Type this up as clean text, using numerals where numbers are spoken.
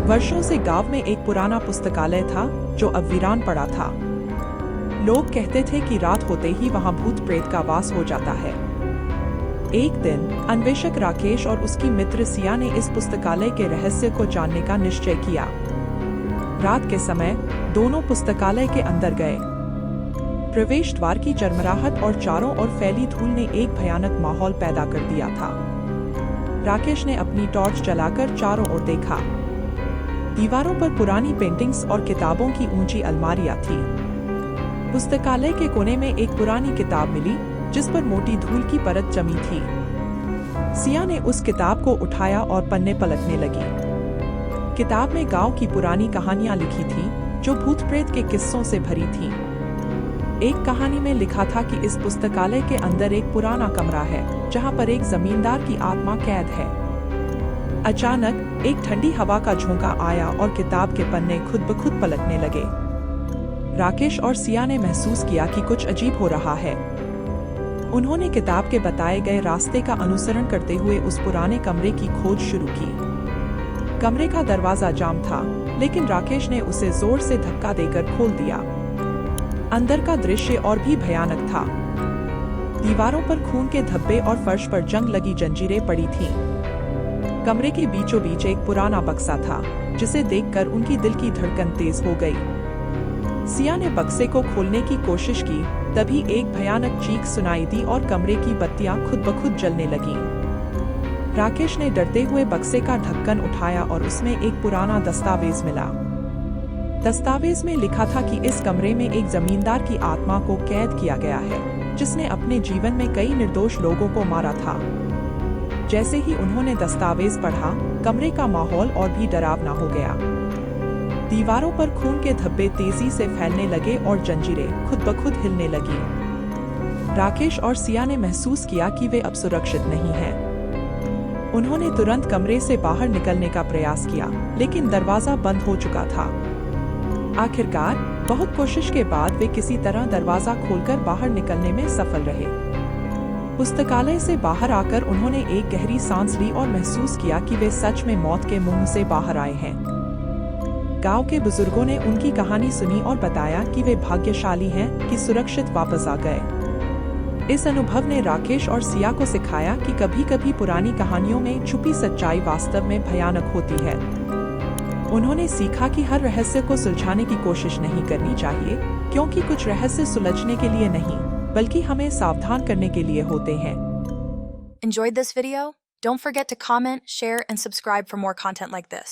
वर्षों से गांव में एक पुराना पुस्तकालय था जो अब वीरान पड़ा था। लोग कहते थे कि रात होते ही वहां भूत प्रेत का वास हो जाता है। एक दिन अन्वेषक राकेश और उसकी मित्र सिया ने इस पुस्तकालय के रहस्य को जानने का निश्चय किया। रात के समय दोनों पुस्तकालय के अंदर गए। प्रवेश द्वार की चरमराहट और चारों ओर फैली धूल ने एक भयानक माहौल पैदा कर दिया था। राकेश ने अपनी टॉर्च जलाकर चारों ओर देखा। दीवारों पर पुरानी पेंटिंग्स और किताबों की ऊंची अलमारियां थी। पुस्तकालय के कोने में एक पुरानी किताब मिली जिस पर मोटी धूल की परत जमी थी। सिया ने उस किताब को उठाया और पन्ने पलटने लगी। किताब में गांव की पुरानी कहानियां लिखी थी जो भूत प्रेत के किस्सों से भरी थी। एक कहानी में लिखा था कि इस पुस्तकालय के अंदर एक पुराना कमरा है जहां पर एक जमींदार की आत्मा कैद है। अचानक एक ठंडी हवा का झोंका आया और किताब के पन्ने खुद ब खुद पलटने लगे। राकेश और सिया ने महसूस किया कि कुछ अजीब हो रहा है। उन्होंने किताब के बताए गए रास्ते का अनुसरण करते हुए उस पुराने कमरे की खोज शुरू की। कमरे का दरवाजा जाम था, लेकिन राकेश ने उसे जोर से धक्का देकर खोल दिया। अंदर का दृश्य और भी भयानक था। दीवारों पर खून के धब्बे और फर्श पर जंग लगी जंजीरें पड़ी थीं। कमरे के बीचों बीच एक पुराना बक्सा था जिसे देखकर उनकी दिल की धड़कन तेज हो गई। सिया ने बक्से को खोलने की कोशिश की, तभी एक भयानक चीख सुनाई दी और कमरे की बत्तियां खुद ब खुद जलने लगीं। राकेश ने डरते हुए बक्से का ढक्कन उठाया और उसमें एक पुराना दस्तावेज मिला। दस्तावेज में लिखा था कि इस कमरे में एक जमींदार की आत्मा को कैद किया गया है जिसने अपने जीवन में कई निर्दोष लोगों को मारा था। जैसे ही उन्होंने दस्तावेज पढ़ा, कमरे का माहौल और भी डरावना हो गया। दीवारों पर खून के धब्बे तेजी से फैलने लगे और जंजीरें खुद ब खुद हिलने लगी। राकेश और सिया ने महसूस किया कि वे अब सुरक्षित नहीं हैं। उन्होंने तुरंत कमरे से बाहर निकलने का प्रयास किया, लेकिन दरवाजा बंद हो चुका था। आखिरकार बहुत कोशिश के बाद वे किसी तरह दरवाजा खोलकर बाहर निकलने में सफल रहे। पुस्तकालय से बाहर आकर उन्होंने एक गहरी सांस ली और महसूस किया कि वे सच में मौत के मुंह से बाहर आए हैं। गांव के बुजुर्गों ने उनकी कहानी सुनी और बताया कि वे भाग्यशाली हैं कि सुरक्षित वापस आ गए। इस अनुभव ने राकेश और सिया को सिखाया कि कभी-कभी पुरानी कहानियों में छुपी सच्चाई वास्तव में भयानक होती है। उन्होंने सीखा कि हर रहस्य को सुलझाने की कोशिश नहीं करनी चाहिए, क्योंकि कुछ रहस्य सुलझने के लिए नहीं बल्कि हमें सावधान करने के लिए होते हैं। Enjoyed this video? Don't forget to comment, share, and subscribe for more content like this.